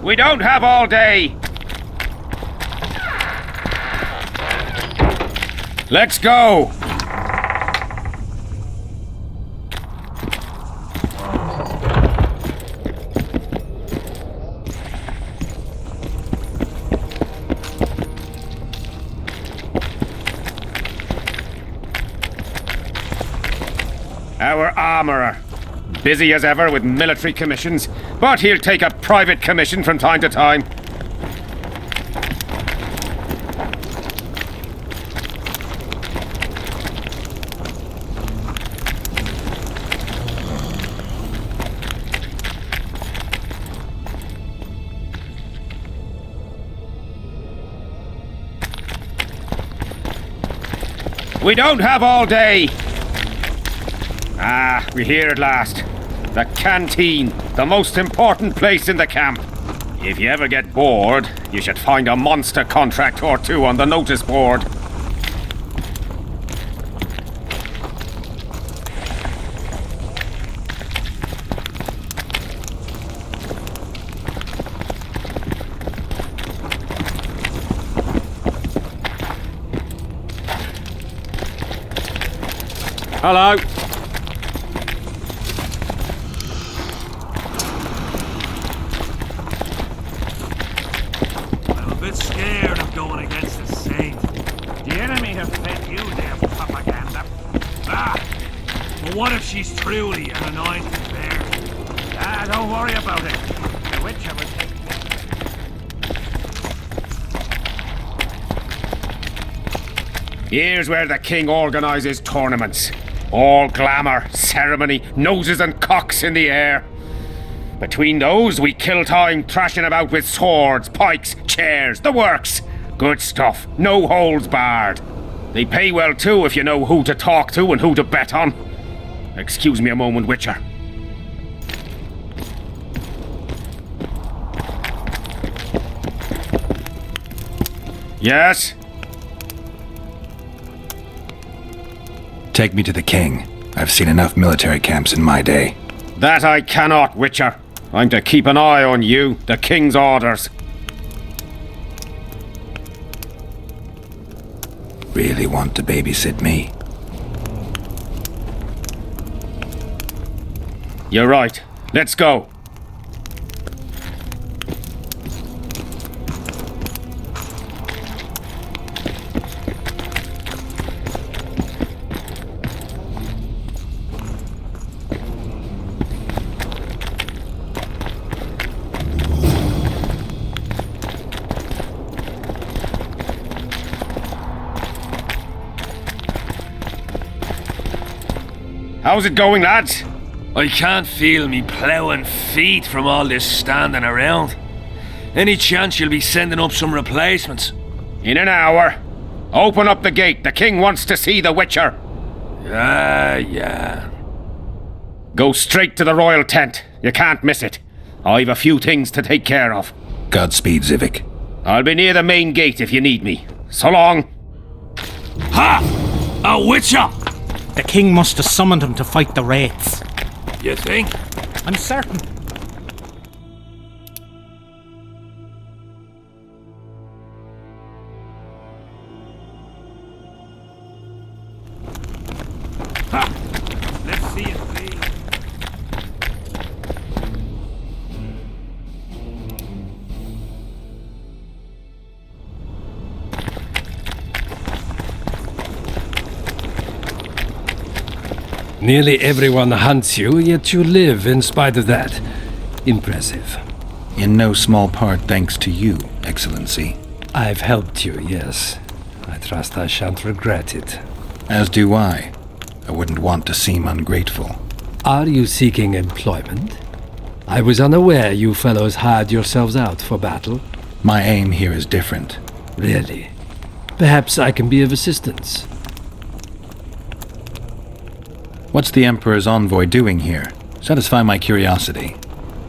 We don't have all day. Let's go. Our armourer. Busy as ever with military commissions, but he'll take a private commission from time to time. We don't have all day. Ah, we're here at last. The canteen, the most important place in the camp. If you ever get bored, you should find a monster contract or two on the notice board. Hello. I'm a bit scared of going against the Saint. The enemy have fed you their propaganda. But what if she's truly an anointed bear? Don't worry about it. The Witcher will take care. Here's where the king organises tournaments. All glamour, ceremony, noses and cocks in the air. Between those, we kill time thrashing about with swords, pikes, chairs, the works. Good stuff, no holds barred. They pay well too if you know who to talk to and who to bet on. Excuse me a moment, Witcher. Yes? Take me to the king. I've seen enough military camps in my day. That I cannot, Witcher. I'm to keep an eye on you, the king's orders. Really want to babysit me? You're right. Let's go. How's it going, lads? I can't feel me ploughing feet from all this standing around. Any chance you'll be sending up some replacements? In an hour. Open up the gate. The king wants to see the Witcher. Yeah. Go straight to the royal tent. You can't miss it. I've a few things to take care of. Godspeed, Zivik. I'll be near the main gate if you need me. So long. Ha! A Witcher! The king must have summoned him to fight the wraiths. You think? I'm certain. Ha! Let's see it, please. Nearly everyone hunts you, yet you live in spite of that. Impressive. In no small part thanks to you, Excellency. I've helped you, yes. I trust I shan't regret it. As do I. I wouldn't want to seem ungrateful. Are you seeking employment? I was unaware you fellows hired yourselves out for battle. My aim here is different. Really? Perhaps I can be of assistance. What's the Emperor's envoy doing here? Satisfy my curiosity.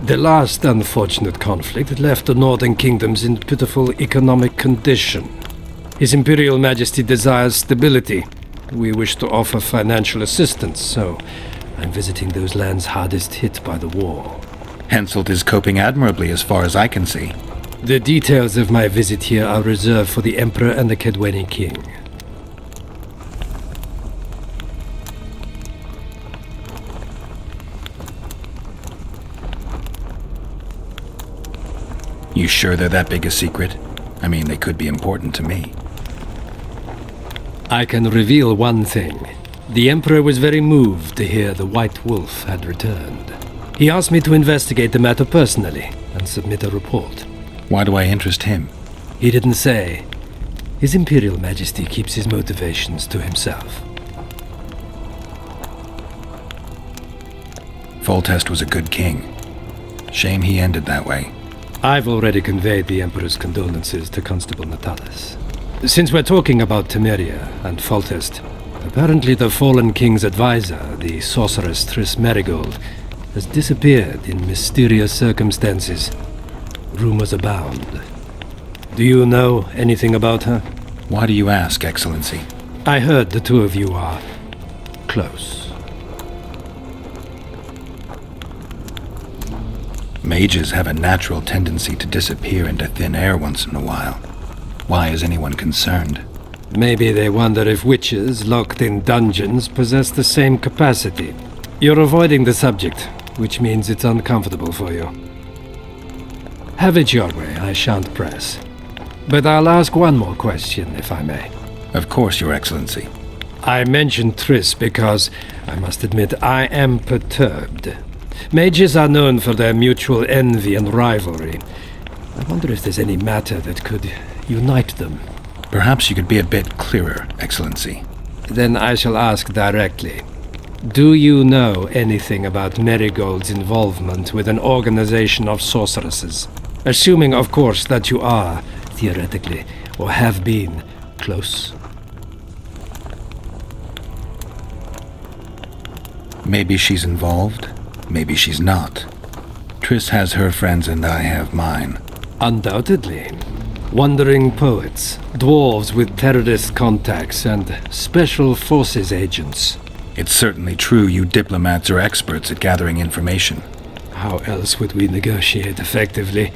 The last unfortunate conflict left the northern kingdoms in pitiful economic condition. His Imperial Majesty desires stability. We wish to offer financial assistance, so I'm visiting those lands hardest hit by the war. Henselt is coping admirably as far as I can see. The details of my visit here are reserved for the Emperor and the Kedweni King. You sure they're that big a secret? I mean, they could be important to me. I can reveal one thing. The Emperor was very moved to hear the White Wolf had returned. He asked me to investigate the matter personally and submit a report. Why do I interest him? He didn't say. His Imperial Majesty keeps his motivations to himself. Foltest was a good king. Shame he ended that way. I've already conveyed the Emperor's condolences to Constable Natalis. Since we're talking about Temeria and Foltest, apparently the fallen king's advisor, the sorceress Triss Merigold, has disappeared in mysterious circumstances. Rumors abound. Do you know anything about her? Why do you ask, Excellency? I heard the two of you are close. Mages have a natural tendency to disappear into thin air once in a while. Why is anyone concerned? Maybe they wonder if witches locked in dungeons possess the same capacity. You're avoiding the subject, which means it's uncomfortable for you. Have it your way, I shan't press. But I'll ask one more question, if I may. Of course, Your Excellency. I mentioned Triss because, I must admit, I am perturbed. Mages are known for their mutual envy and rivalry. I wonder if there's any matter that could unite them. Perhaps you could be a bit clearer, Excellency. Then I shall ask directly. Do you know anything about Merigold's involvement with an organization of sorceresses? Assuming, of course, that you are, theoretically, or have been, close. Maybe she's involved, maybe she's not. Triss has her friends and I have mine. Undoubtedly. Wandering poets, dwarves with terrorist contacts, and special forces agents. It's certainly true you diplomats are experts at gathering information. How else would we negotiate effectively?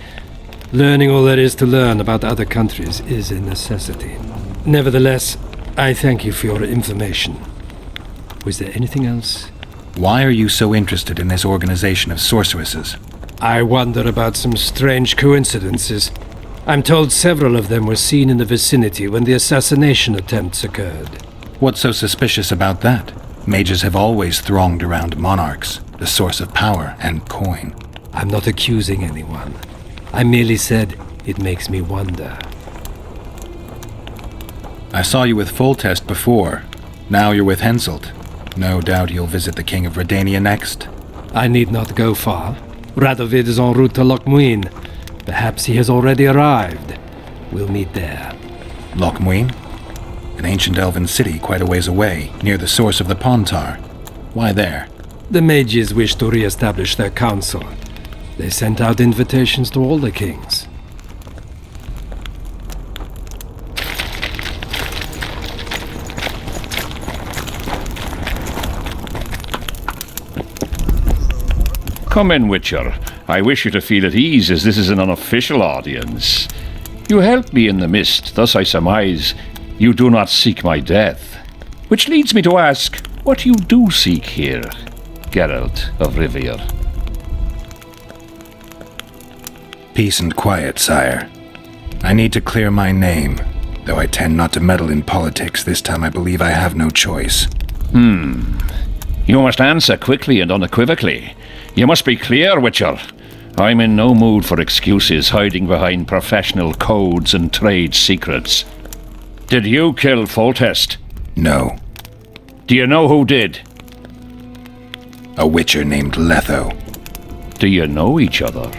Learning all there is to learn about other countries is a necessity. Nevertheless, I thank you for your information. Was there anything else? Why are you so interested in this organization of sorceresses? I wonder about some strange coincidences. I'm told several of them were seen in the vicinity when the assassination attempts occurred. What's so suspicious about that? Mages have always thronged around monarchs, the source of power and coin. I'm not accusing anyone. I merely said it makes me wonder. I saw you with Foltest before. Now you're with Henselt. No doubt you'll visit the King of Redania next. I need not go far. Radovid is en route to Lochmuin. Perhaps he has already arrived. We'll meet there. Lochmuin? An ancient elven city quite a ways away, near the source of the Pontar. Why there? The mages wish to re-establish their council. They sent out invitations to all the kings. Come in, Witcher. I wish you to feel at ease, as this is an unofficial audience. You helped me in the mist, thus I surmise you do not seek my death. Which leads me to ask what you do seek here, Geralt of Rivia. Peace and quiet, sire. I need to clear my name. Though I tend not to meddle in politics, this time I believe I have no choice. You must answer quickly and unequivocally. You must be clear, Witcher. I'm in no mood for excuses hiding behind professional codes and trade secrets. Did you kill Foltest? No. Do you know who did? A witcher named Letho. Do you know each other?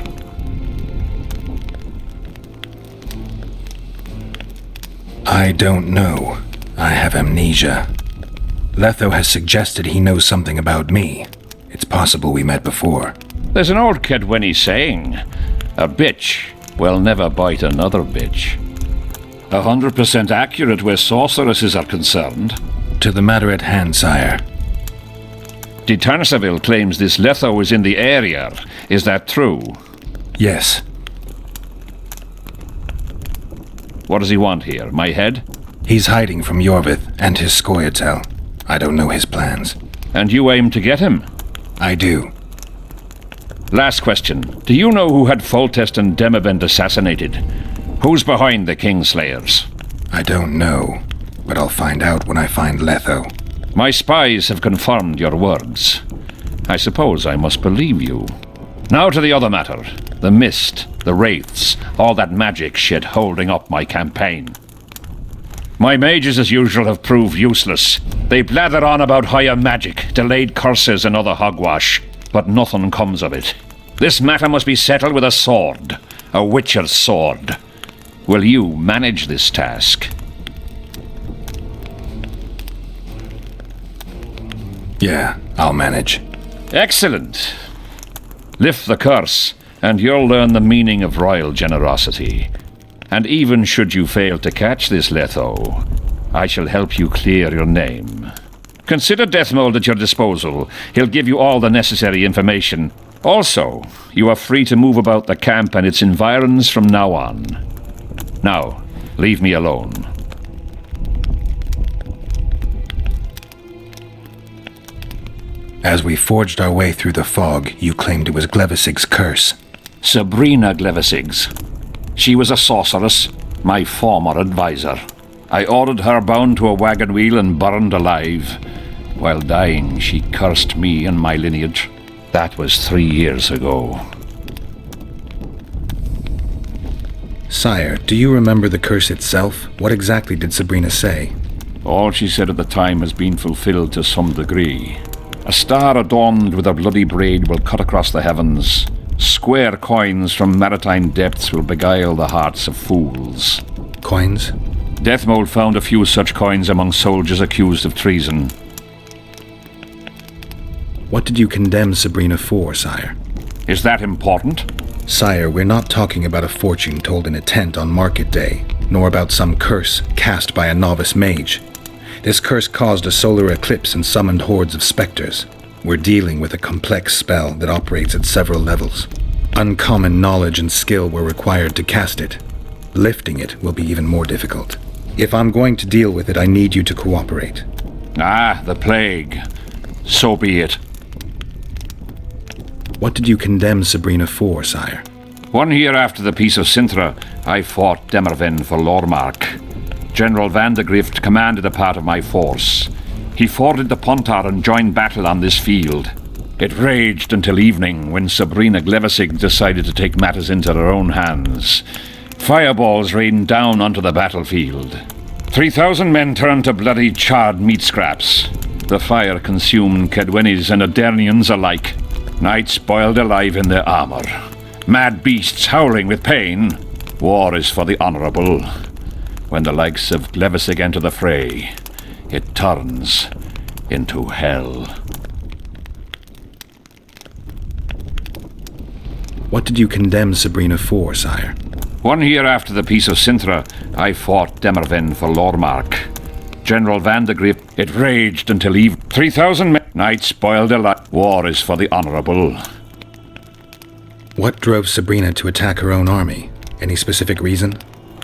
I don't know. I have amnesia. Letho has suggested he knows something about me. It's possible we met before. There's an old Kedweni saying, a bitch will never bite another bitch. 100% accurate where sorceresses are concerned. To the matter at hand, sire. De Tanseville claims this Letho is in the area. Is that true? Yes. What does he want here? My head? He's hiding from Yorvith and his Scoia'tael. I don't know his plans. And you aim to get him? I do. Last question. Do you know who had Foltest and Demavend assassinated? Who's behind the Kingslayers? I don't know, but I'll find out when I find Letho. My spies have confirmed your words. I suppose I must believe you. Now to the other matter. The mist, the wraiths, all that magic shit holding up my campaign. My mages, as usual, have proved useless. They blather on about higher magic, delayed curses and other hogwash, but nothing comes of it. This matter must be settled with a sword. A witcher's sword. Will you manage this task? Yeah, I'll manage. Excellent. Lift the curse, and you'll learn the meaning of royal generosity. And even should you fail to catch this Letho, I shall help you clear your name. Consider Deathmold at your disposal. He'll give you all the necessary information. Also, you are free to move about the camp and its environs from now on. Now, leave me alone. As we forged our way through the fog, you claimed it was Glevisig's curse. Sabrina Glevisig's. She was a sorceress, my former advisor. I ordered her bound to a wagon wheel and burned alive. While dying, she cursed me and my lineage. That was 3 years ago. Sire, do you remember the curse itself? What exactly did Sabrina say? All she said at the time has been fulfilled to some degree. A star adorned with a bloody braid will cut across the heavens. Square coins from maritime depths will beguile the hearts of fools. Coins? Deathmold found a few such coins among soldiers accused of treason. What did you condemn Sabrina for, sire? Is that important? Sire, we're not talking about a fortune told in a tent on market day, nor about some curse cast by a novice mage. This curse caused a solar eclipse and summoned hordes of specters. We're dealing with a complex spell that operates at several levels. Uncommon knowledge and skill were required to cast it. Lifting it will be even more difficult. If I'm going to deal with it, I need you to cooperate. Ah, the plague. So be it. What did you condemn Sabrina for, sire? 1 year after the Peace of Sintra, I fought Demerven for Lormark. General Vandegrift commanded a part of my force. He forded the Pontar and joined battle on this field. It raged until evening, when Sabrina Glevisig decided to take matters into her own hands. Fireballs rained down onto the battlefield. 3,000 men turned to bloody charred meat scraps. The fire consumed Kedwenis and Adernians alike. Knights boiled alive in their armor. Mad beasts howling with pain. War is for the honorable. When the likes of Glevisig enter the fray, it turns into hell. What did you condemn Sabrina for, sire? 1 year after the Peace of Sintra, I fought Demerven for Lormark. General Vandegrift, it raged until eve. 3,000 knights boiled alive. War is for the honorable. What drove Sabrina to attack her own army? Any specific reason?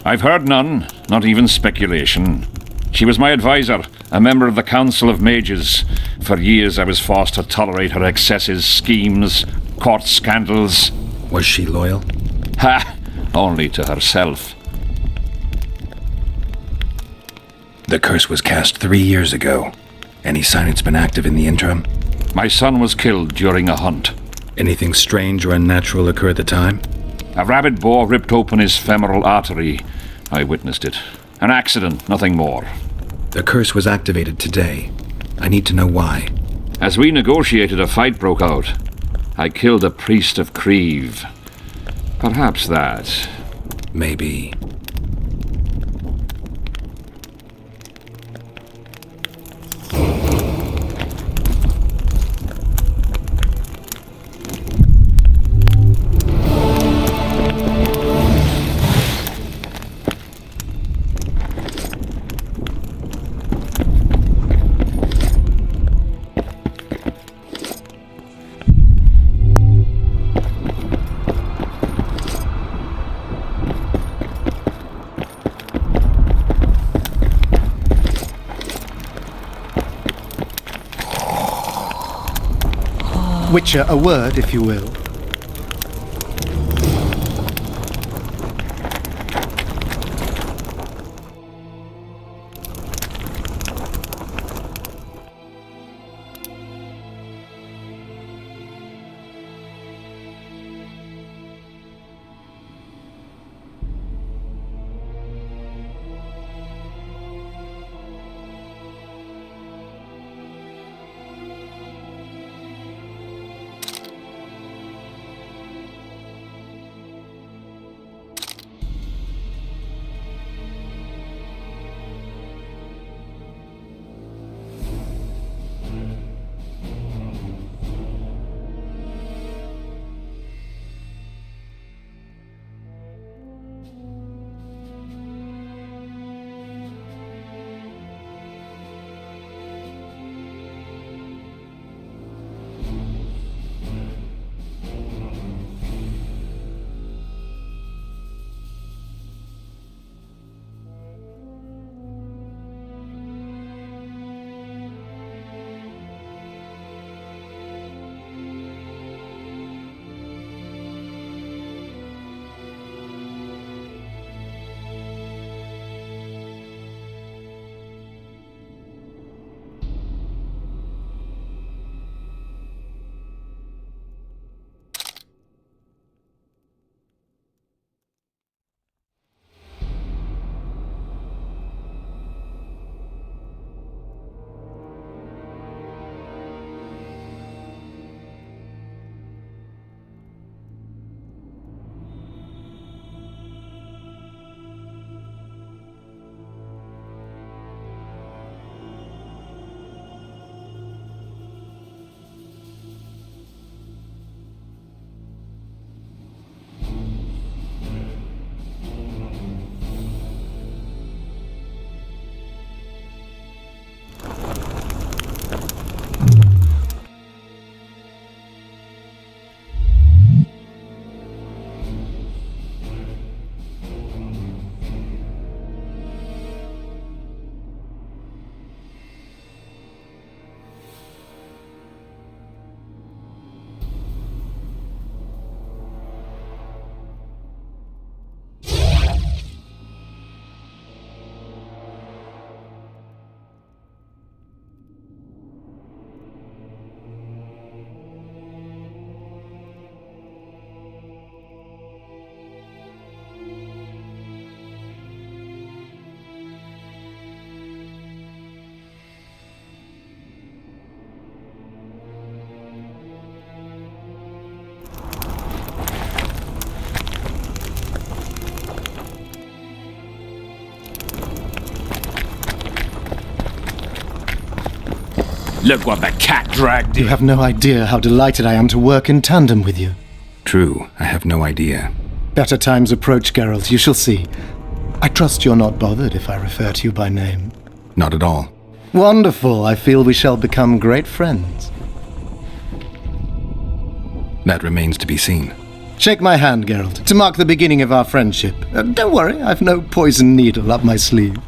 I've heard none, not even speculation. She was my advisor, a member of the Council of Mages. For years I was forced to tolerate her excesses, schemes, court scandals. Was she loyal? Ha! Only to herself. The curse was cast 3 years ago. Any sign it's been active in the interim? My son was killed during a hunt. Anything strange or unnatural occur at the time? A rabid boar ripped open his femoral artery. I witnessed it. An accident, nothing more. The curse was activated today. I need to know why. As we negotiated, a fight broke out. I killed a priest of Creve. Perhaps that. Maybe. Witcher, a word, if you will. Look what the cat dragged You in. have no idea how delighted I am to work in tandem with you. True, I have no idea. Better times approach, Geralt, you shall see. I trust you're not bothered if I refer to you by name. Not at all. Wonderful, I feel we shall become great friends. That remains to be seen. Shake my hand, Geralt, to mark the beginning of our friendship. Don't worry, I've no poison needle up my sleeve.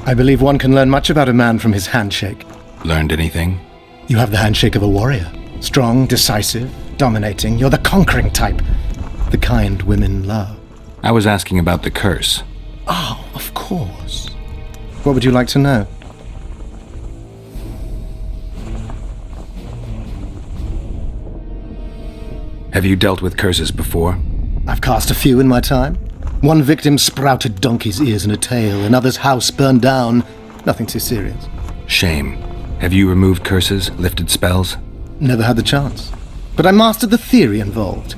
I believe one can learn much about a man from his handshake. Learned anything? You have the handshake of a warrior. Strong, decisive, dominating. You're the conquering type. The kind women love. I was asking about the curse. Oh, of course. What would you like to know? Have you dealt with curses before? I've cast a few in my time. One victim sprouted donkey's ears and a tail, another's house burned down. Nothing too serious. Shame. Have you removed curses, lifted spells? Never had the chance. But I mastered the theory involved.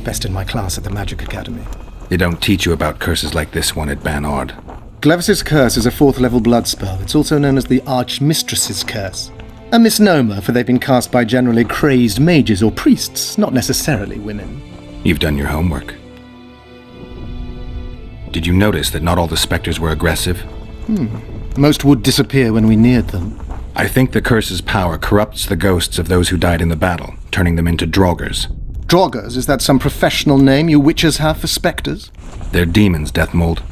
Best in my class at the Magic Academy. They don't teach you about curses like this one at Banord. Glevis's Curse is a 4th level blood spell. It's also known as the Archmistress's Curse. A misnomer, for they've been cast by generally crazed mages or priests, not necessarily women. You've done your homework. Did you notice that not all the specters were aggressive? Most would disappear when we neared them. I think the curse's power corrupts the ghosts of those who died in the battle, turning them into draugrs. Draugrs, is that some professional name you witches have for specters? They're demons, Deathmold.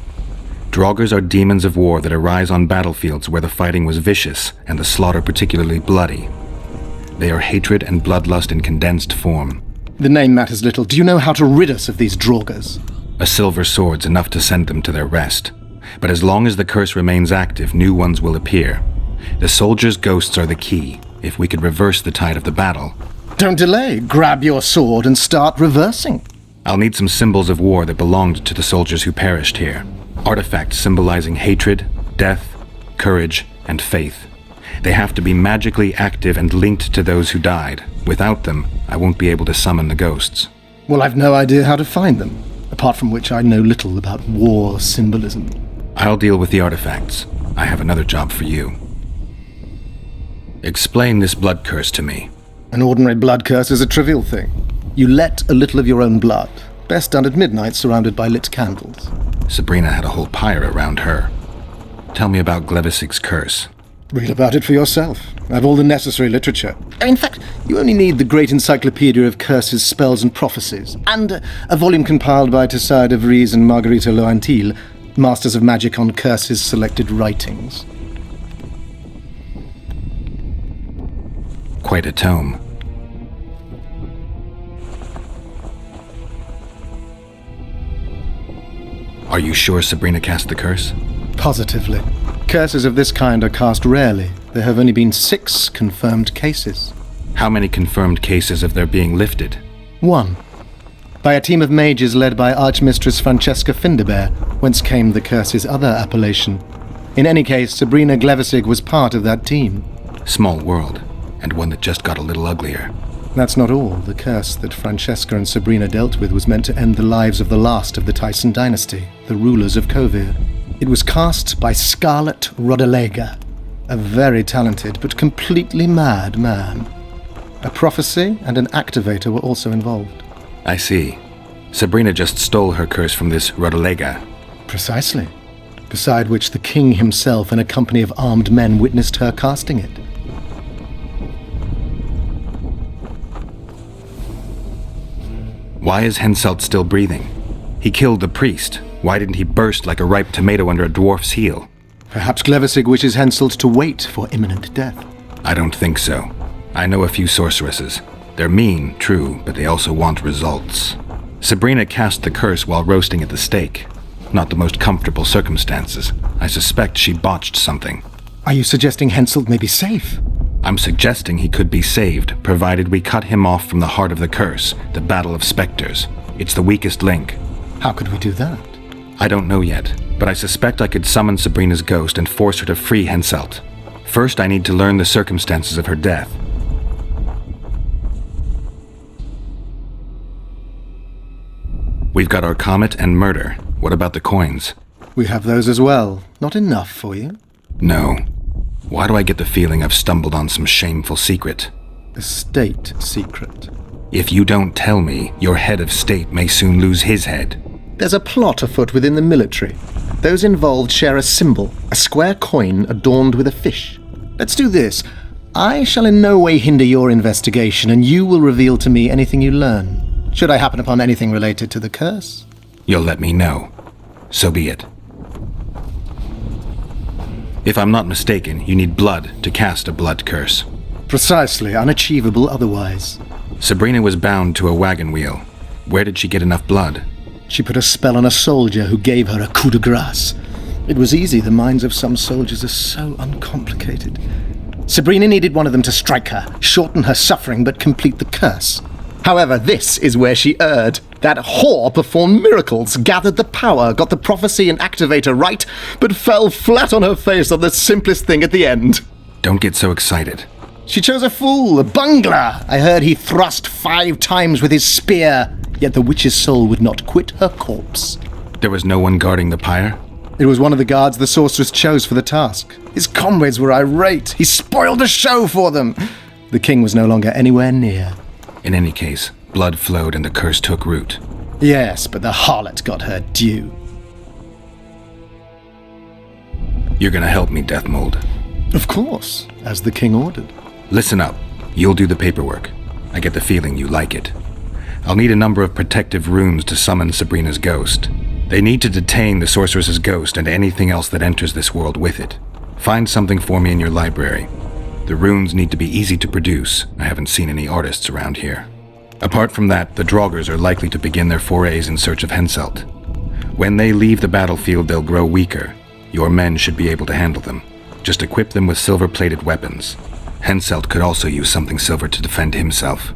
Draugrs are demons of war that arise on battlefields where the fighting was vicious and the slaughter particularly bloody. They are hatred and bloodlust in condensed form. The name matters little. Do you know how to rid us of these Draugrs? A silver sword's enough to send them to their rest. But as long as the curse remains active, new ones will appear. The soldiers' ghosts are the key. If we could reverse the tide of the battle. Don't delay. Grab your sword and start reversing. I'll need some symbols of war that belonged to the soldiers who perished here. Artifacts symbolizing hatred, death, courage, and faith. They have to be magically active and linked to those who died. Without them, I won't be able to summon the ghosts. Well, I've no idea how to find them, apart from which I know little about war symbolism. I'll deal with the artifacts. I have another job for you. Explain this blood curse to me. An ordinary blood curse is a trivial thing. You let a little of your own blood, best done at midnight surrounded by lit candles. Sabrina had a whole pyre around her. Tell me about Glevisig's curse. Read about it for yourself. I have all the necessary literature. In fact, you only need the great encyclopedia of curses, spells, and prophecies, and a volume compiled by Tessard de Vries and Marguerite Loantil, Masters of Magic on Curses Selected Writings. Quite a tome. Are you sure Sabrina cast the curse? Positively. Curses of this kind are cast rarely. There have only been 6 confirmed cases. How many confirmed cases of their being lifted? 1. By a team of mages led by Archmistress Francesca Findebert, whence came the curse's other appellation. In any case, Sabrina Glevisig was part of that team. Small world, and one that just got a little uglier. That's not all. The curse that Francesca and Sabrina dealt with was meant to end the lives of the last of the Tyson dynasty, the rulers of Kovir. It was cast by Scarlet Rodalega, a very talented but completely mad man. A prophecy and an activator were also involved. I see. Sabrina just stole her curse from this Rodalega. Precisely. Beside which the king himself and a company of armed men witnessed her casting it. Why is Henselt still breathing? He killed the priest. Why didn't he burst like a ripe tomato under a dwarf's heel? Perhaps Glevisig wishes Henselt to wait for imminent death. I don't think so. I know a few sorceresses. They're mean, true, but they also want results. Sabrina cast the curse while roasting at the stake. Not the most comfortable circumstances. I suspect she botched something. Are you suggesting Henselt may be safe? I'm suggesting he could be saved, provided we cut him off from the heart of the curse, the Battle of Spectres. It's the weakest link. How could we do that? I don't know yet, but I suspect I could summon Sabrina's ghost and force her to free Henselt. First, I need to learn the circumstances of her death. We've got our comet and murder. What about the coins? We have those as well. Not enough for you? No. Why do I get the feeling I've stumbled on some shameful secret? A state secret. If you don't tell me, your head of state may soon lose his head. There's a plot afoot within the military. Those involved share a symbol, a square coin adorned with a fish. Let's do this. I shall in no way hinder your investigation, and you will reveal to me anything you learn. Should I happen upon anything related to the curse? You'll let me know. So be it. If I'm not mistaken, you need blood to cast a blood curse. Precisely, unachievable otherwise. Sabrina was bound to a wagon wheel. Where did she get enough blood? She put a spell on a soldier who gave her a coup de grace. It was easy, the minds of some soldiers are so uncomplicated. Sabrina needed one of them to strike her, shorten her suffering, but complete the curse. However, this is where she erred. That whore performed miracles, gathered the power, got the prophecy and activator right, but fell flat on her face on the simplest thing at the end. Don't get so excited. She chose a fool, a bungler. I heard he thrust 5 times with his spear, yet the witch's soul would not quit her corpse. There was no one guarding the pyre? It was one of the guards the sorceress chose for the task. His comrades were irate. He spoiled the show for them. The king was no longer anywhere near. In any case, blood flowed and the curse took root. Yes, but the harlot got her due. You're gonna help me, Deathmold. Of course, as the king ordered. Listen up. You'll do the paperwork. I get the feeling you like it. I'll need a number of protective runes to summon Sabrina's ghost. They need to detain the sorceress's ghost and anything else that enters this world with it. Find something for me in your library. The runes need to be easy to produce. I haven't seen any artists around here. Apart from that, the Draugrs are likely to begin their forays in search of Henselt. When they leave the battlefield, they'll grow weaker. Your men should be able to handle them. Just equip them with silver-plated weapons. Henselt could also use something silver to defend himself.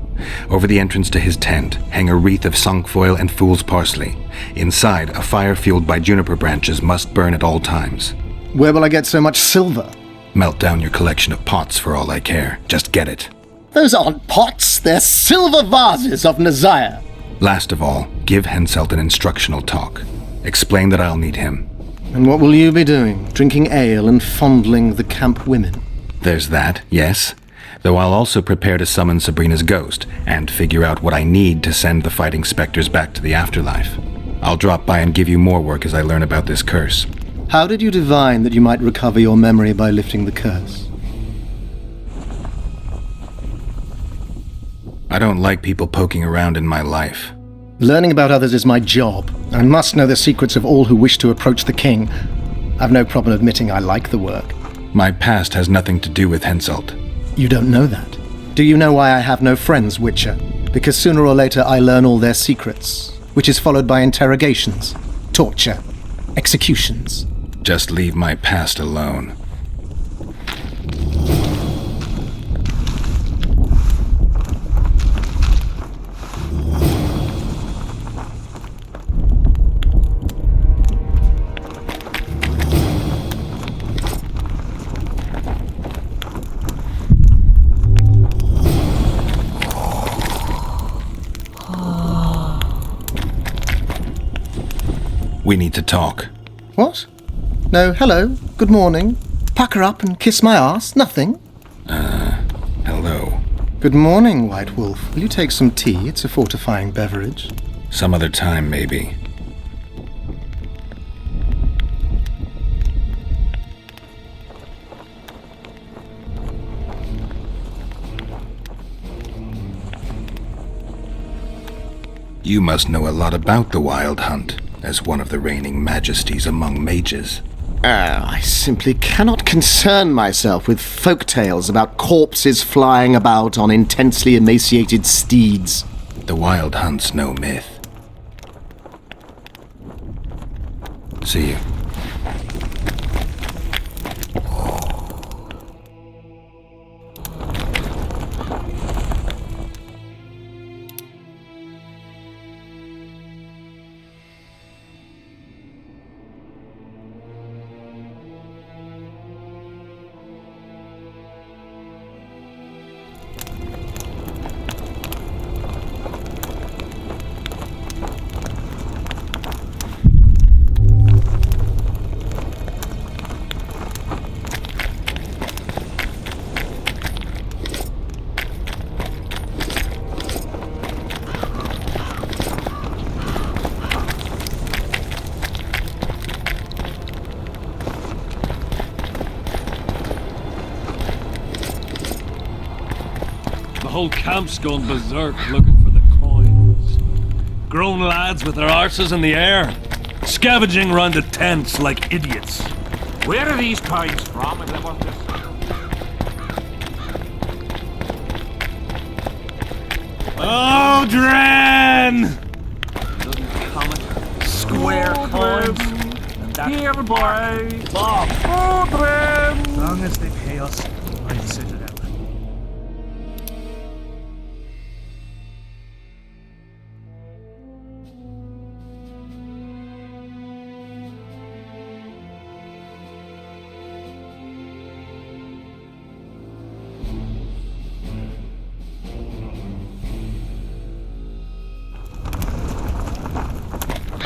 Over the entrance to his tent, hang a wreath of cinquefoil and fool's parsley. Inside, a fire fueled by juniper branches must burn at all times. Where will I get so much silver? Melt down your collection of pots for all I care. Just get it. Those aren't pots, they're silver vases of Nazaya. Last of all, give Henselt an instructional talk. Explain that I'll need him. And what will you be doing? Drinking ale and fondling the camp women? There's that, yes. Though I'll also prepare to summon Sabrina's ghost and figure out what I need to send the fighting specters back to the afterlife. I'll drop by and give you more work as I learn about this curse. How did you divine that you might recover your memory by lifting the curse? I don't like people poking around in my life. Learning about others is my job. I must know the secrets of all who wish to approach the king. I've no problem admitting I like the work. My past has nothing to do with Henselt. You don't know that. Do you know why I have no friends, Witcher? Because sooner or later I learn all their secrets, which is followed by interrogations, torture, executions. Just leave my past alone. We need to talk. What? No, hello, good morning. Pucker up and kiss my ass, nothing. Hello. Good morning, White Wolf. Will you take some tea? It's a fortifying beverage. Some other time, maybe. You must know a lot about the Wild Hunt, as one of the reigning majesties among mages. I simply cannot concern myself with folk tales about corpses flying about on intensely emaciated steeds. The Wild Hunt's no myth. See you. The whole camp's gone berserk looking for the coins. Grown lads with their arses in the air, scavenging round the tents like idiots. Where are these coins from? Is that what this? Oh, Dren! Square coins. Here, boy. Bob. Oh, Dren! As long as they pay us, I'll sit it out.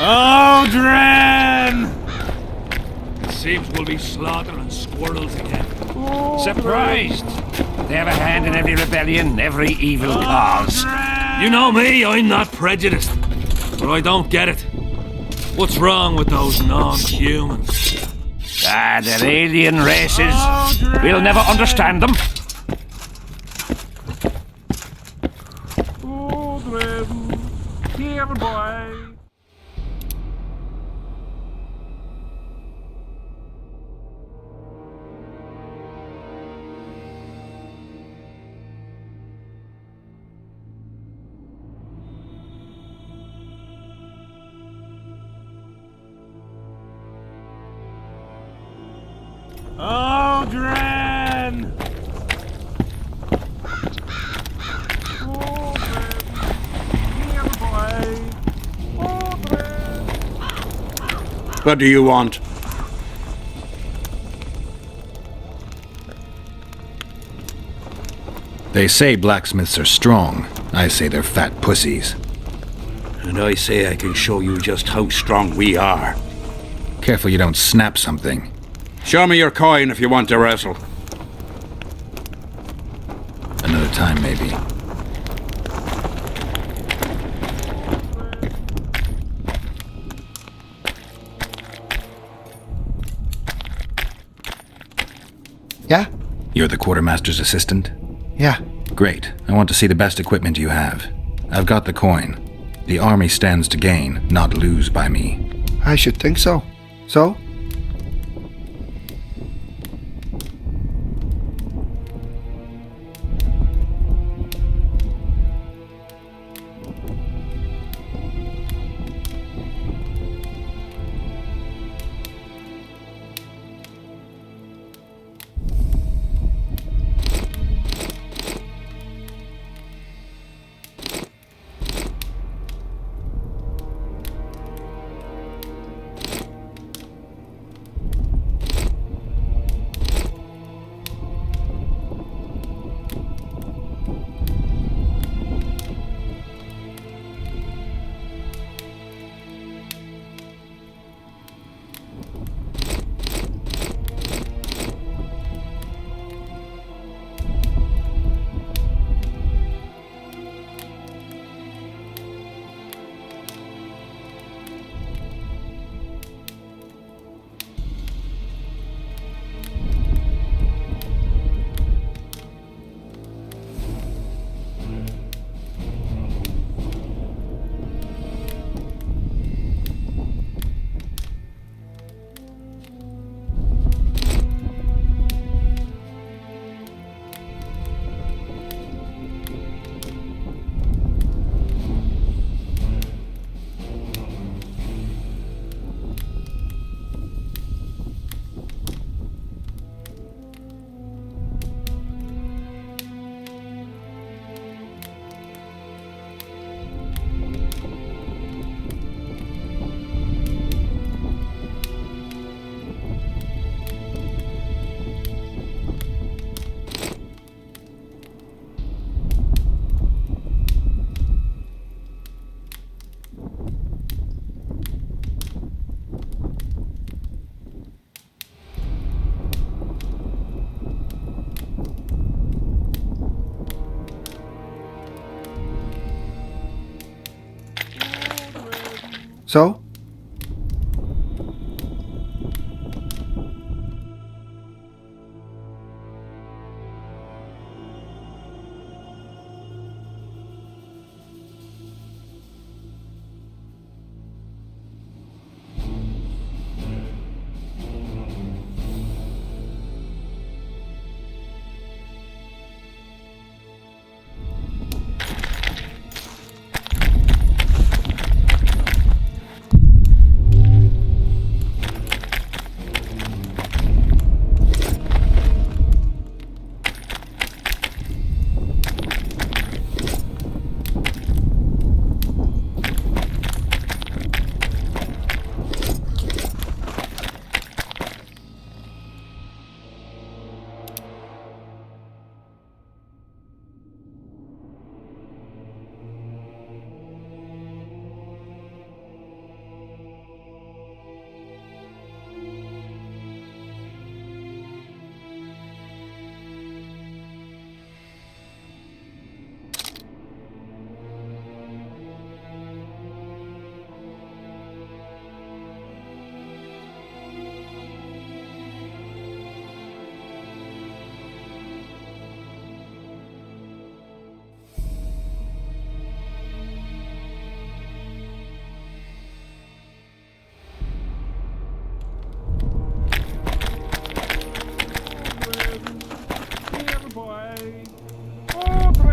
Oh, Dren! Seems we'll be slaughtering squirrels again. Surprised. They have a hand in every rebellion, every evil cause. You know me, I'm not prejudiced. But I don't get it. What's wrong with those non-humans? They're alien races. We'll never understand them. Oh, Dren. Here, boy. children! What do you want? They say blacksmiths are strong. I say they're fat pussies. And I say I can show you just how strong we are. Careful you don't snap something. Show me your coin if you want to wrestle. Another time, maybe. Yeah? You're the quartermaster's assistant? Yeah. Great. I want to see the best equipment you have. I've got the coin. The army stands to gain, not lose by me. I should think so. So? So?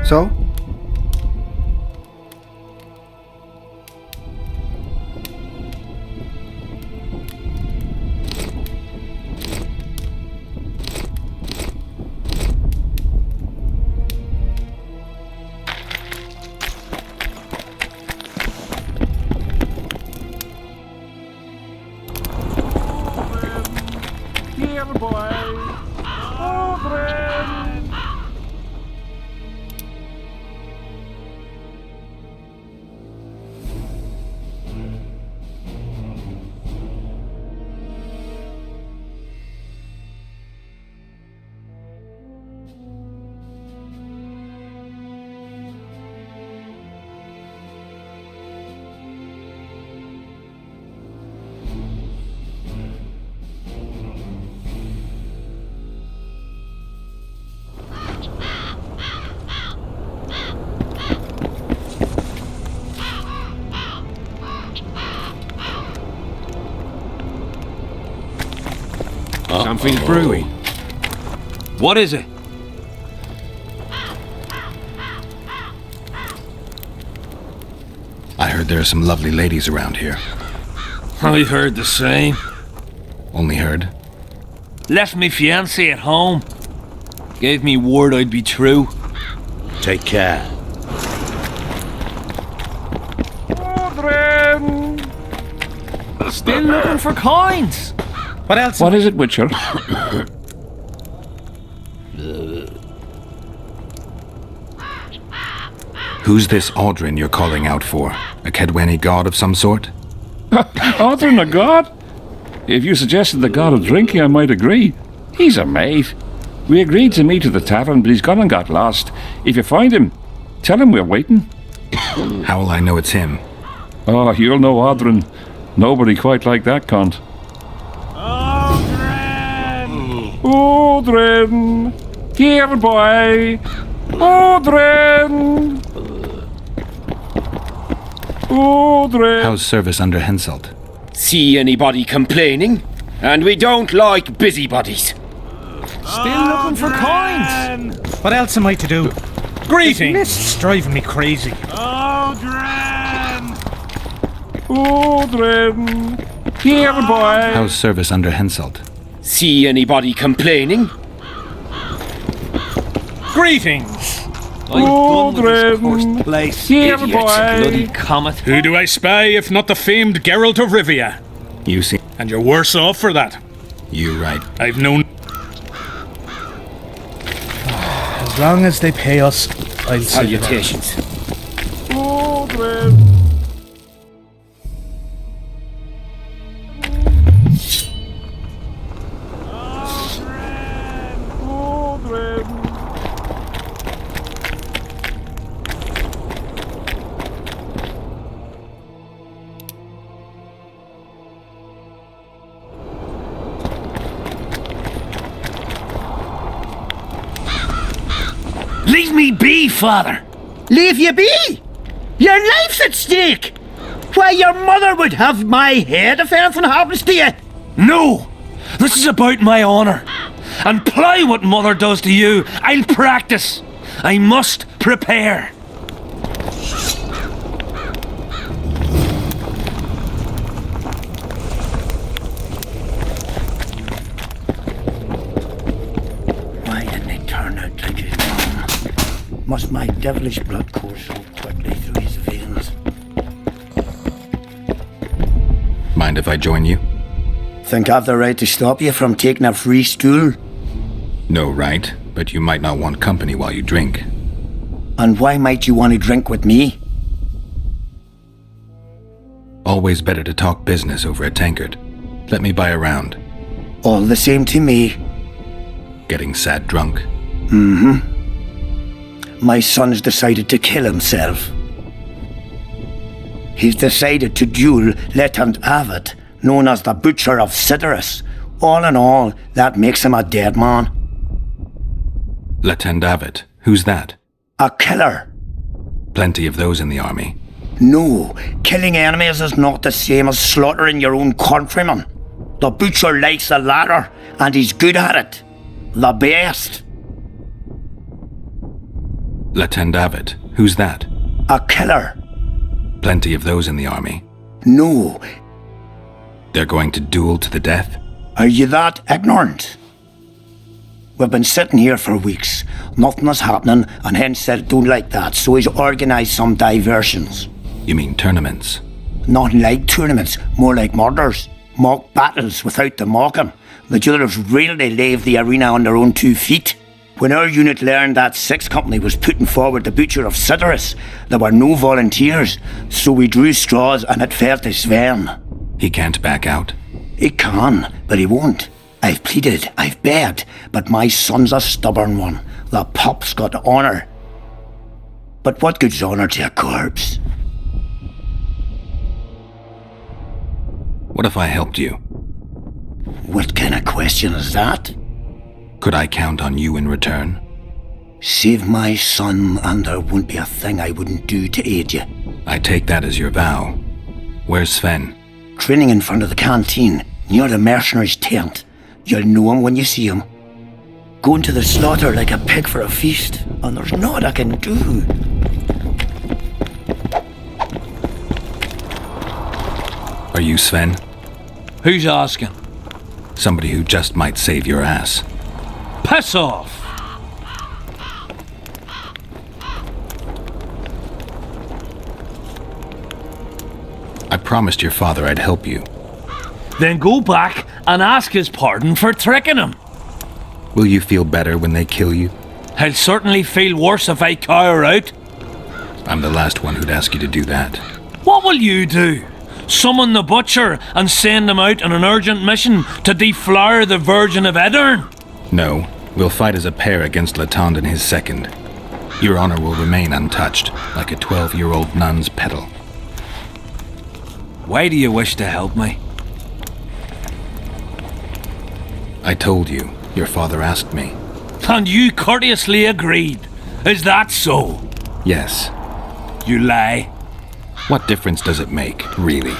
So? Something's brewing. What is it? I heard there are some lovely ladies around here. I've heard the same. Only heard? Left me fiancé at home. Gave me word I'd be true. Take care. Children! Still looking for coins. What else? What is it, Witcher? Who's this Aldrin you're calling out for? A Kedweni god of some sort? Aldrin, a god? If you suggested the god of drinking, I might agree. He's a mate. We agreed to meet at the tavern, but he's gone and got lost. If you find him, tell him we're waiting. How will I know it's him? Oh, you'll know Aldrin. Nobody quite like that cunt. Aldrin! Aldrin! Here, boy! Aldrin! Aldrin! How's service under Henselt? See anybody complaining? And we don't like busybodies. Still looking for coins. What else am I to do? Greetings. This is driving me crazy. Aldrin! Aldrin! Here, boy! How's service under Henselt? See anybody complaining? Greetings. Aldrin! Place. Here, Idiots, boy! bloody comet. Who do I spy if not the famed Geralt of Rivia? You see? And you're worse off for that. You right. I've known... As long as they pay us, I'll see you there. Salutations. Aldrin! Leave me be, father. Leave you be? Your life's at stake. Why, your mother would have my head if anything happens to you. No! This is about my honour. And ply what mother does to you, I'll practice. I must prepare. Why didn't he turn out like his mom? Must my devilish blood course so quickly through his veins? Mind if I join you? Think I've the right to stop you from taking a free stool? No right, but you might not want company while you drink. And why might you want to drink with me? Always better to talk business over a tankard. Let me buy a round. All the same to me. Getting sad drunk. My son's decided to kill himself. He's decided to duel Lieutenant Avid, known as the Butcher of Cidaris. All in all, that makes him a dead man. Lieutenant Avid. Who's that? A killer. Plenty of those in the army. No, killing enemies is not the same as slaughtering your own countrymen. The Butcher likes the latter, and he's good at it. The best. Lieutenant Avid. Who's that? A killer. Plenty of those in the army. No. They're going to duel to the death? Are you that ignorant? We've been sitting here for weeks. Nothing is happening, and hence said don't like that, so he's organised some diversions. You mean tournaments? Not like tournaments, more like murders. Mock battles without the mocking. The jailers really leave the arena on their own 2 feet. When our unit learned that 6th Company was putting forward the Butcher of Cidaris, there were no volunteers, so we drew straws and it fell to Sven. He can't back out. He can, but he won't. I've pleaded, I've begged, but my son's a stubborn one. The pup's got honour. But what good's honour to a corpse? What if I helped you? What kind of question is that? Could I count on you in return? Save my son, and there won't be a thing I wouldn't do to aid you. I take that as your vow. Where's Sven? Training in front of the canteen, near the mercenaries' tent. You'll know him when you see him. Going to the slaughter like a pig for a feast, and there's naught I can do. Are you Sven? Who's asking? Somebody who just might save your ass. Piss off! I promised your father I'd help you. Then go back and ask his pardon for tricking him. Will you feel better when they kill you? He'll certainly feel worse if I cower out. I'm the last one who'd ask you to do that. What will you do? Summon the butcher and send him out on an urgent mission to deflower the Virgin of Edern? No, we'll fight as a pair against Latond and his second. Your honor will remain untouched, like a 12-year-old nun's petal. Why do you wish to help me? I told you. Your father asked me. And you courteously agreed. Is that so? Yes. You lie. What difference does it make, really?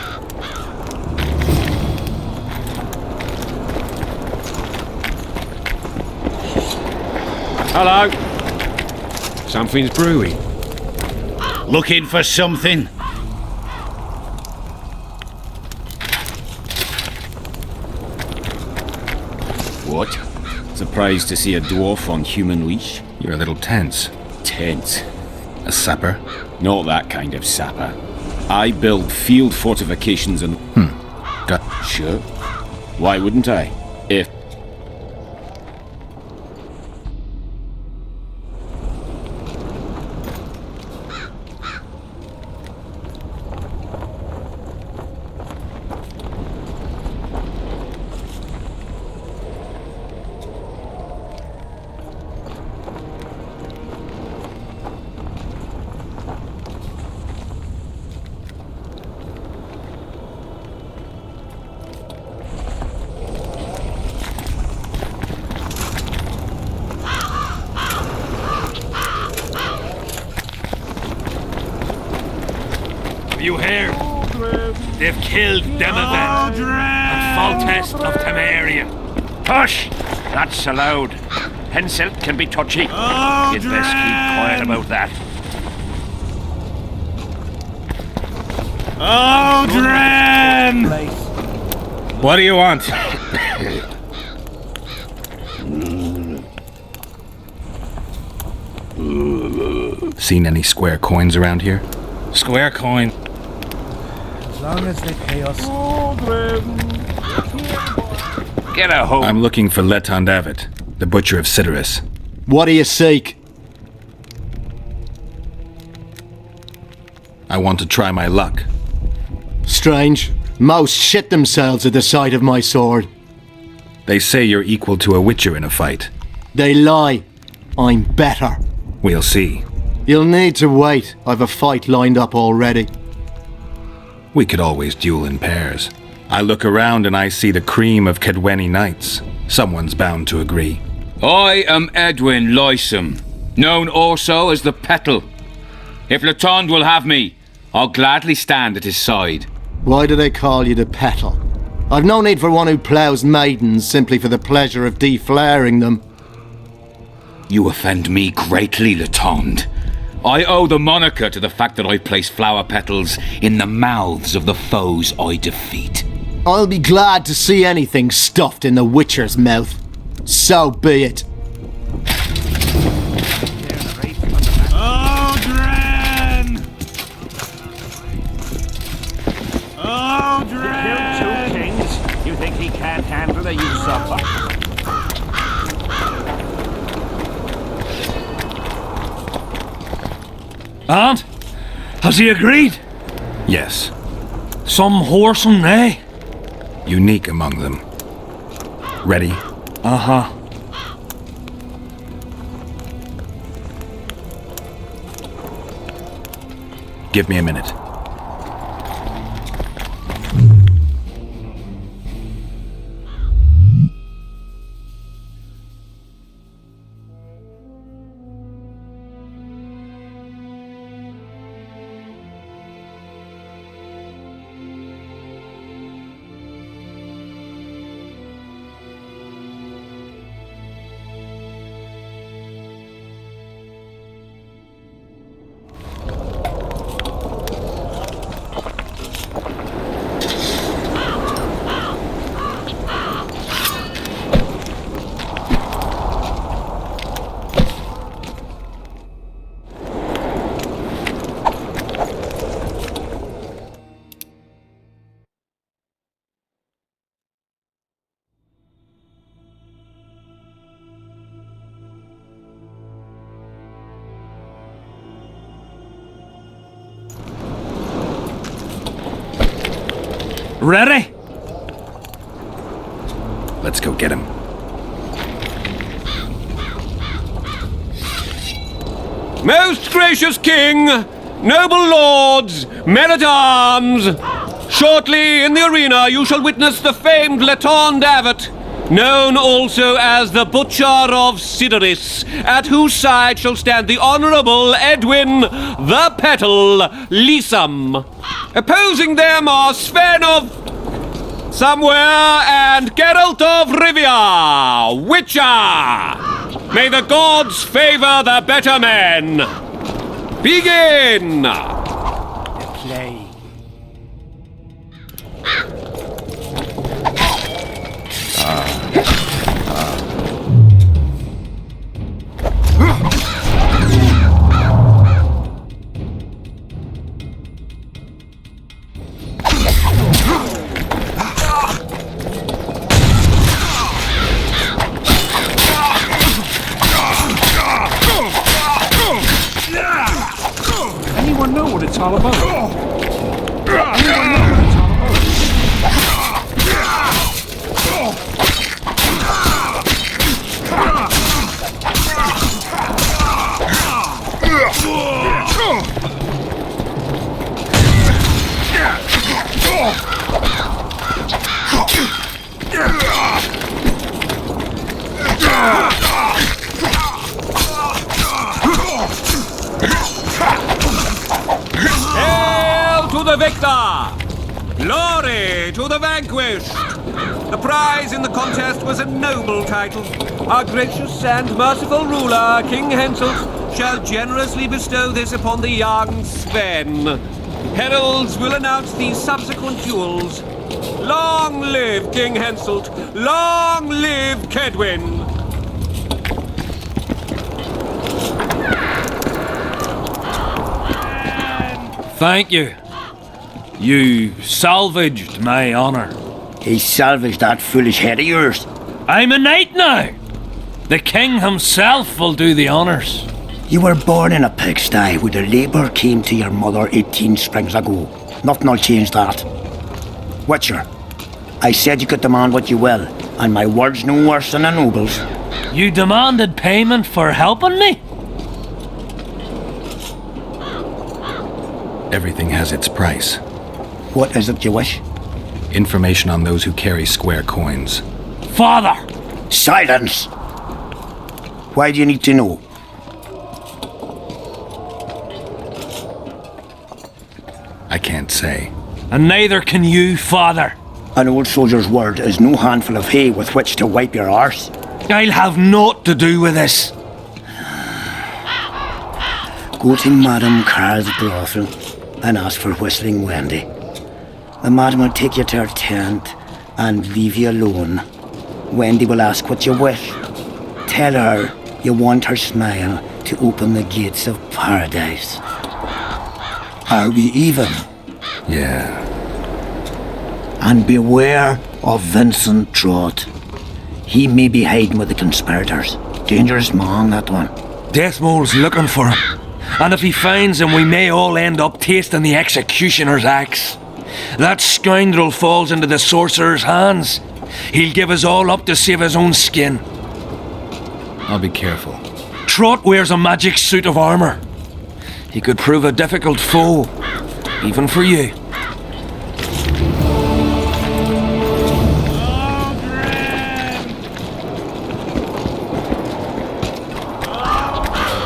Hello. Something's brewing. Looking for something? What? Surprised to see a dwarf on human leash? You're a little tense. Tense. A sapper? Not that kind of sapper. I build field fortifications and... Got... Sure. Why wouldn't I? If... You hear? They've killed Demeven and Foltest of Temeria. Hush! That's allowed. Henselt can be touchy. You'd best keep quiet about that. Aldrin! What do you want? Seen any square coins around here? Square coin. As long as they pay us. Get a home. I'm looking for Letond Avet, the butcher of Cidaris. What do you seek? I want to try my luck. Strange. Most shit themselves at the sight of my sword. They say you're equal to a witcher in a fight. They lie. I'm better. We'll see. You'll need to wait. I've a fight lined up already. We could always duel in pairs. I look around and I see the cream of Kedweni knights. Someone's bound to agree. I am Edwin Lysum, known also as the Petal. If Latond will have me, I'll gladly stand at his side. Why do they call you the Petal? I've no need for one who ploughs maidens simply for the pleasure of deflaring them. You offend me greatly, Latond. I owe the moniker to the fact that I place flower petals in the mouths of the foes I defeat. I'll be glad to see anything stuffed in the Witcher's mouth. So be it. Aldrin! Aldrin! Killed two kings. You think he can't handle the usurper? And? Has he agreed? Yes. Some whoresome, eh? Unique among them. Ready? Uh-huh. Give me a minute. Ready? Let's go get him. Most gracious king, noble lords, men-at-arms, shortly in the arena you shall witness the famed Letond Abbot, known also as the Butcher of Sidoris, at whose side shall stand the Honourable Edwin the Petal Lysam. Opposing them are Sven of somewhere and Geralt of Rivia, Witcher. May the gods favour the better men. Begin! Play. Anyone know what it's all about? Hail to the victor! Glory to the vanquished! The prize in the contest was a noble title. Our gracious and merciful ruler, King Henselt, shall generously bestow this upon the young Sven. Heralds will announce the subsequent duels. Long live King Henselt! Long live Kedwin! Thank you. You salvaged my honor. He salvaged that foolish head of yours. I'm a knight now. The king himself will do the honors. You were born in a pigsty where the labour came to your mother 18 springs ago. Nothing'll change that. Witcher, I said you could demand what you will, and my word's no worse than a noble's. You demanded payment for helping me? Everything has its price. What is it you wish? Information on those who carry square coins. Father! Silence! Why do you need to know? I can't say. And neither can you, father. An old soldier's word is no handful of hay with which to wipe your arse. I'll have naught to do with this. Go to Madame Carl's brothel and ask for Whistling Wendy. The madam will take you to her tent and leave you alone. Wendy will ask what you wish. Tell her you want her smile to open the gates of paradise. Are we even? Yeah. And beware of Vincent Trott. He may be hiding with the conspirators. Dangerous man, that one. Deathmole's looking for him. And if he finds him, we may all end up tasting the executioner's axe. That scoundrel falls into the sorcerer's hands. He'll give us all up to save his own skin. I'll be careful. Trott wears a magic suit of armour. He could prove a difficult foe, even for you.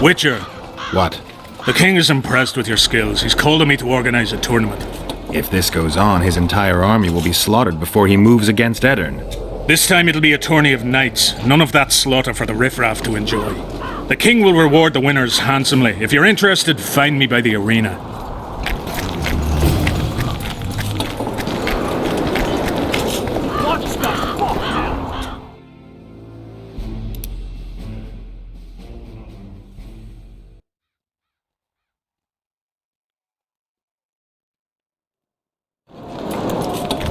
Witcher, What? the king is impressed with your skills. He's called on me to organize a tournament. If this goes on, his entire army will be slaughtered before he moves against Eddern. This time it'll be a tourney of knights. None of that slaughter for the riffraff to enjoy. The king will reward the winners handsomely. If you're interested, find me by the arena. What's the fuck now?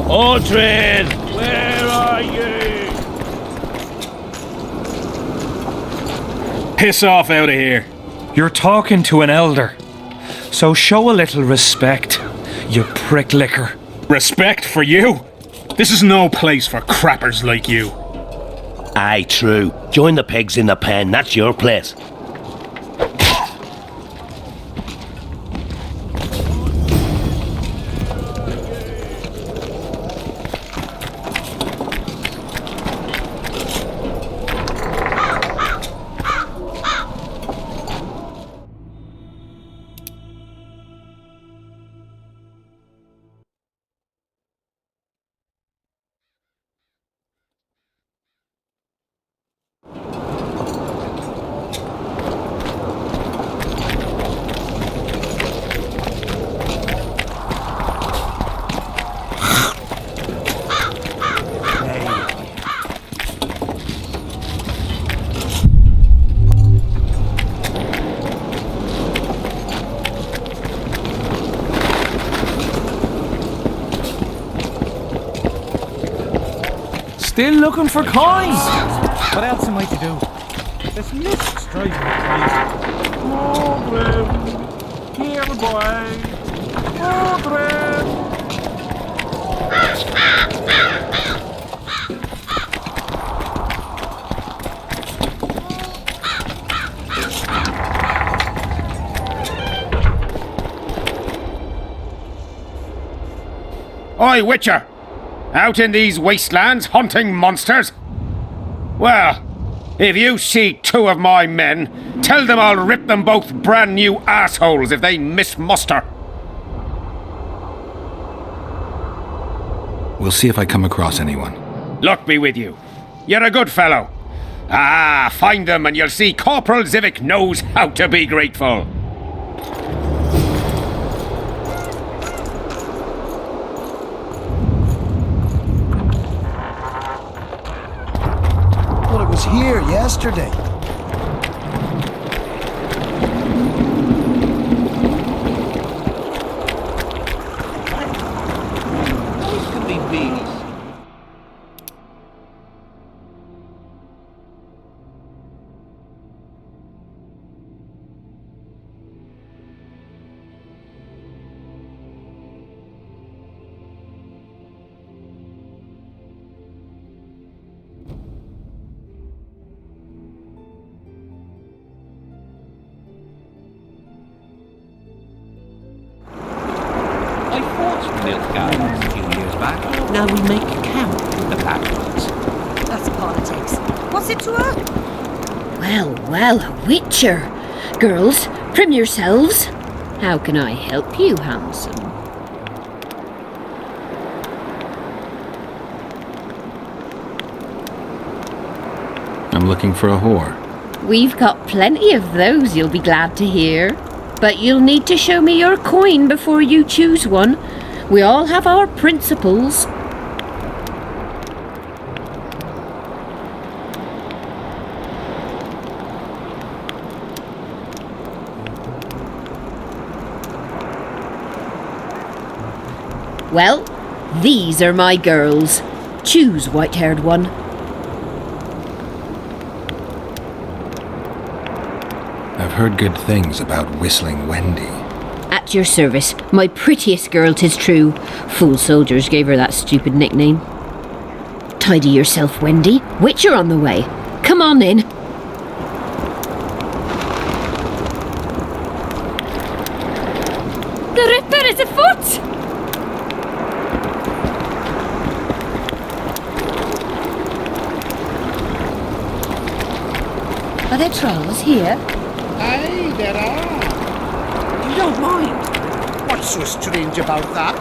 Aldred, where are you? Piss off out of here. You're talking to an elder, so show a little respect, you prick licker. Respect for you? This is no place for crappers like you. Aye, true. Join the pigs in the pen, that's your place. Still looking for coins? What else am I to do? This mist drives me crazy. Oh, Grim. Here, boy. Oh, Grim. Oi, Witcher! Out in these wastelands hunting monsters? Well, if you see two of my men, tell them I'll rip them both brand new assholes if they miss muster. We'll see if I come across anyone. Luck be with you. You're a good fellow. Ah, find them and you'll see Corporal Zivik knows how to be grateful. Well, it was here yesterday. Now we make camp with the bad ones. That's politics. What's it to her? Well, well, a witcher. Girls, trim yourselves. How can I help you, handsome? I'm looking for a whore. We've got plenty of those, you'll be glad to hear. But you'll need to show me your coin before you choose one. We all have our principles. Well, these are my girls. Choose, white-haired one. I've heard good things about Whistling Wendy. At your service, my prettiest girl, 'tis true. Fool soldiers gave her that stupid nickname. Tidy yourself, Wendy. Witcher on the way. Come on in. The Ripper is afoot! Are there trolls here? Aye, there are. You don't mind? What's so strange about that?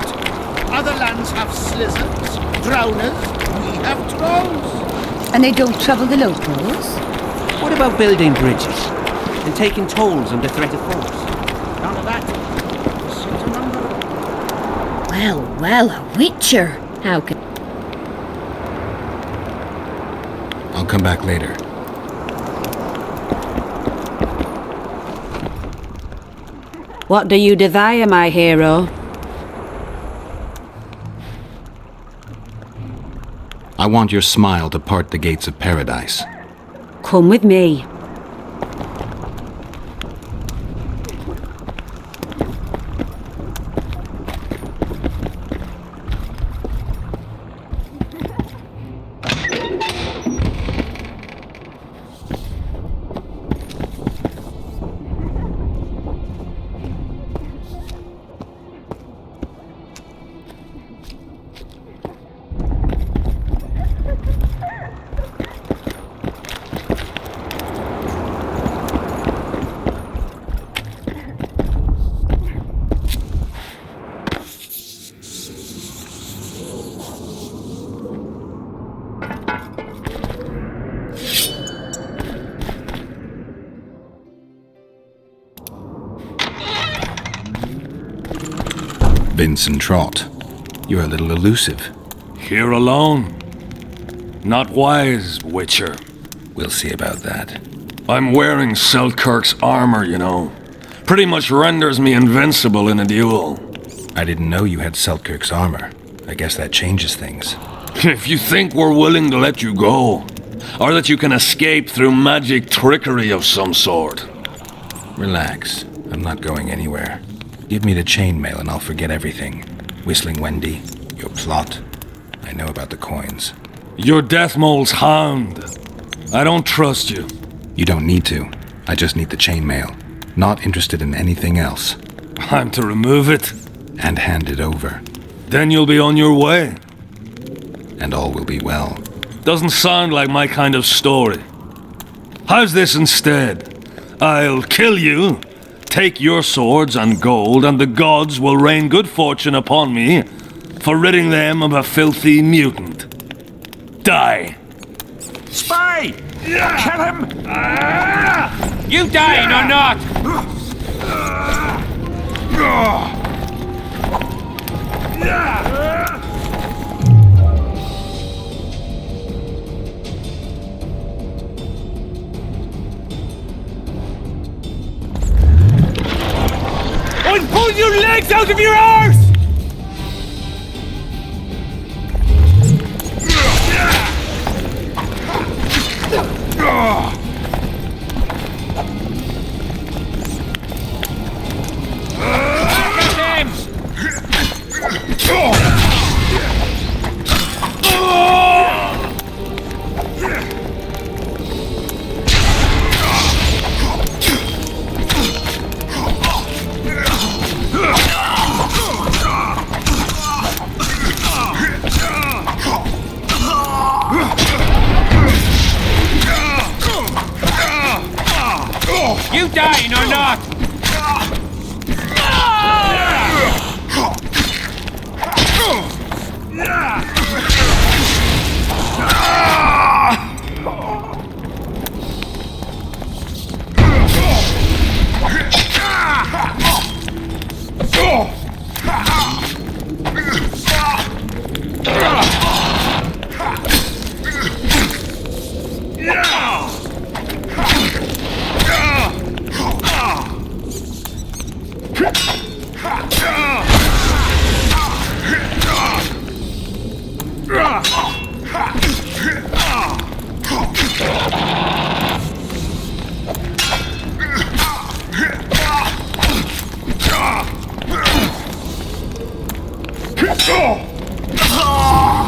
Other lands have slizzards, drowners, we have trolls. And they don't trouble the locals? What about building bridges? And taking tolls under threat of force? None of that. Sit among them. Well, well, a witcher. How can... I'll come back later. What do you desire, my hero? I want your smile to part the gates of paradise. Come with me. ensign trot. You're a little elusive. Here alone. Not wise, Witcher. We'll see about that. I'm wearing Selkirk's armor, you know. Pretty much renders me invincible in a duel. I didn't know you had Selkirk's armor. I guess that changes things. If you think we're willing to let you go, or that you can escape through magic trickery of some sort. Relax. I'm not going anywhere. Give me the chainmail and I'll forget everything. Whistling Wendy, your plot. I know about the coins. You're Deathmole's hound. I don't trust you. You don't need to. I just need the chainmail. Not interested in anything else. I'm to remove it? And hand it over. Then you'll be on your way. And all will be well. Doesn't sound like my kind of story. How's this instead? I'll kill you, take your swords and gold, and the gods will rain good fortune upon me for ridding them of a filthy mutant. Die. Spy! Kill him! You dying or not? I'll pull your legs out of your arse! You dying or not?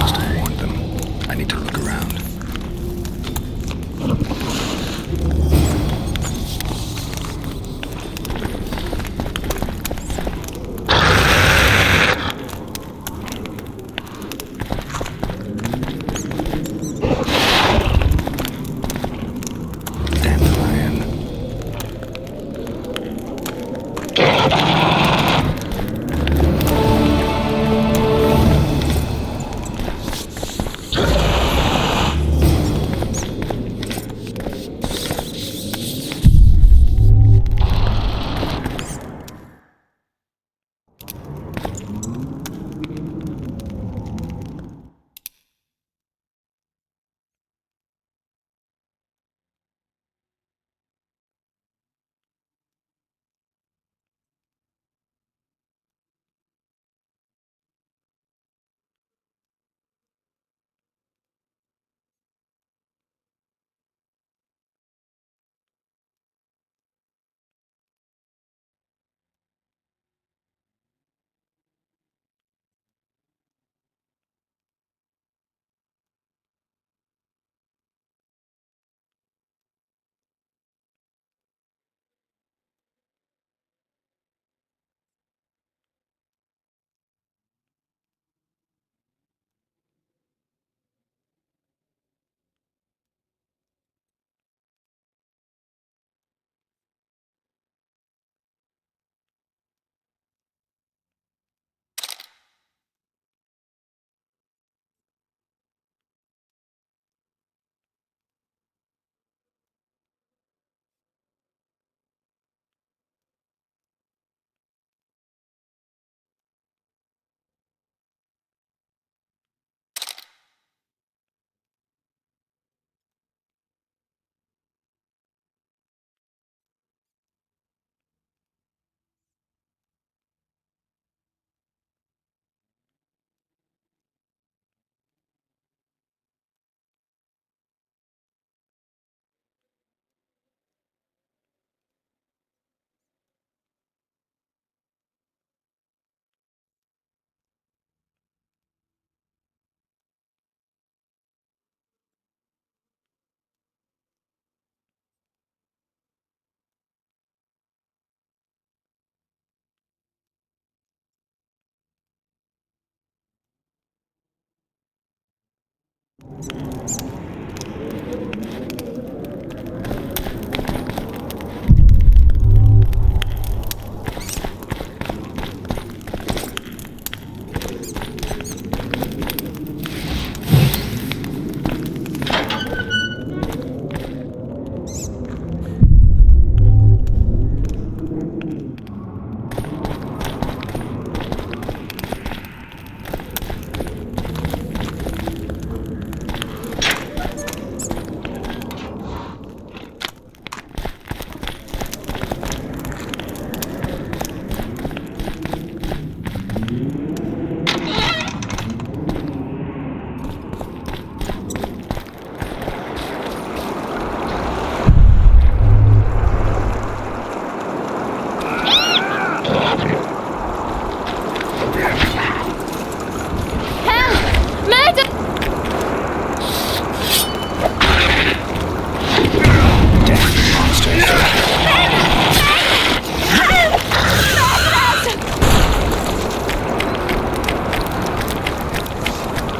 Must have warned them. I need to look around.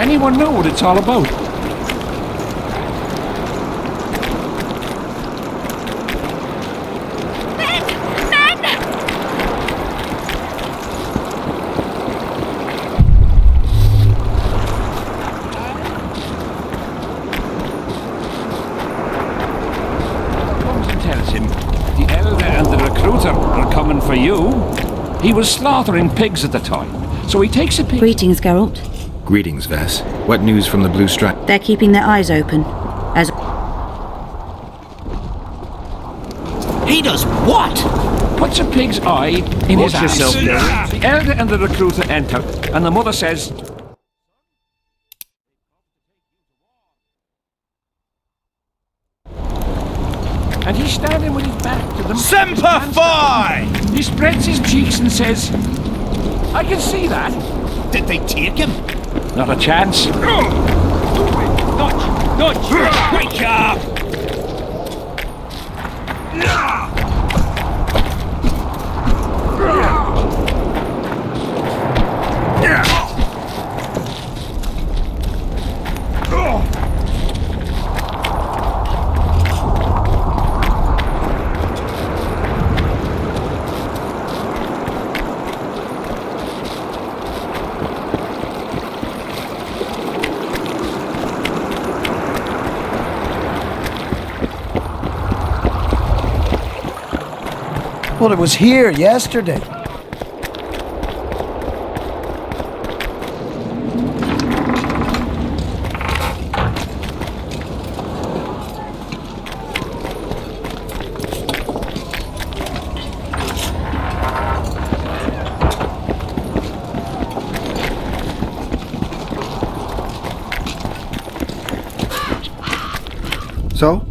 Anyone know what it's all about? For you. He was slaughtering pigs at the time, so he takes a pig. Greetings, Geralt. Greetings, Vess. What news from the Blue Stripe? They're keeping their eyes open. As He does what? Puts a pig's eye in his ass. Yourself, The elder and the recruiter enter, and the mother says, and he's standing with his back to them. Semper Fi! He spreads his cheeks and says, I can see that. Did they take him? Not a chance. Nudge! Wake up! Well, it was here yesterday. So?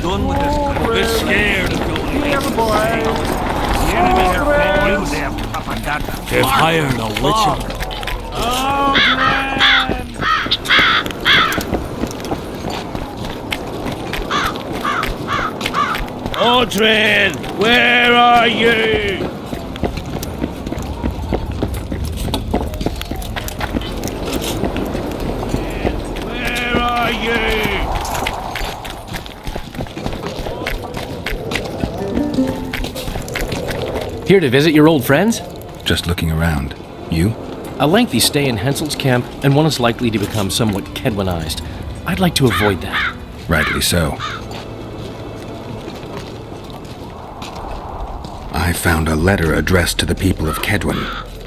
Done with this. We're scared of going against the boy. The enemy have fed you their propaganda. They've hired a witcher. Audrin, where are you? Where are you? Here to visit your old friends? Just looking around. You? A lengthy stay in Hensel's camp, and one is likely to become somewhat Kedwinized. I'd like to avoid that. Rightly so. I found a letter addressed to the people of Kedwin.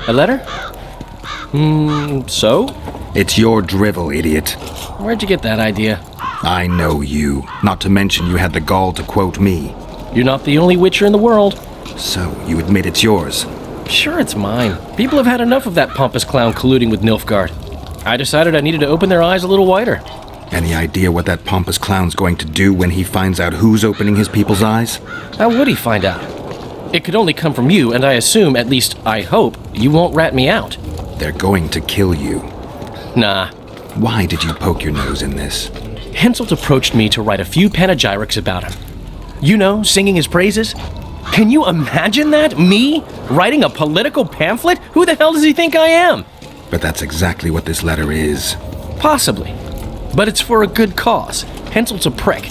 A letter? So? It's your drivel, idiot. Where'd you get that idea? I know you. Not to mention you had the gall to quote me. You're not the only witcher in the world. So, you admit it's yours? Sure, it's mine. People have had enough of that pompous clown colluding with Nilfgaard. I decided I needed to open their eyes a little wider. Any idea what that pompous clown's going to do when he finds out who's opening his people's eyes? How would he find out? It could only come from you, and I assume, at least I hope, you won't rat me out. They're going to kill you. Nah. Why did you poke your nose in this? Henselt approached me to write a few panegyrics about him. You know, singing his praises. Can you imagine that? Me? Writing a political pamphlet? Who the hell does he think I am? But that's exactly what this letter is. Possibly. But it's for a good cause. Henselt's a prick.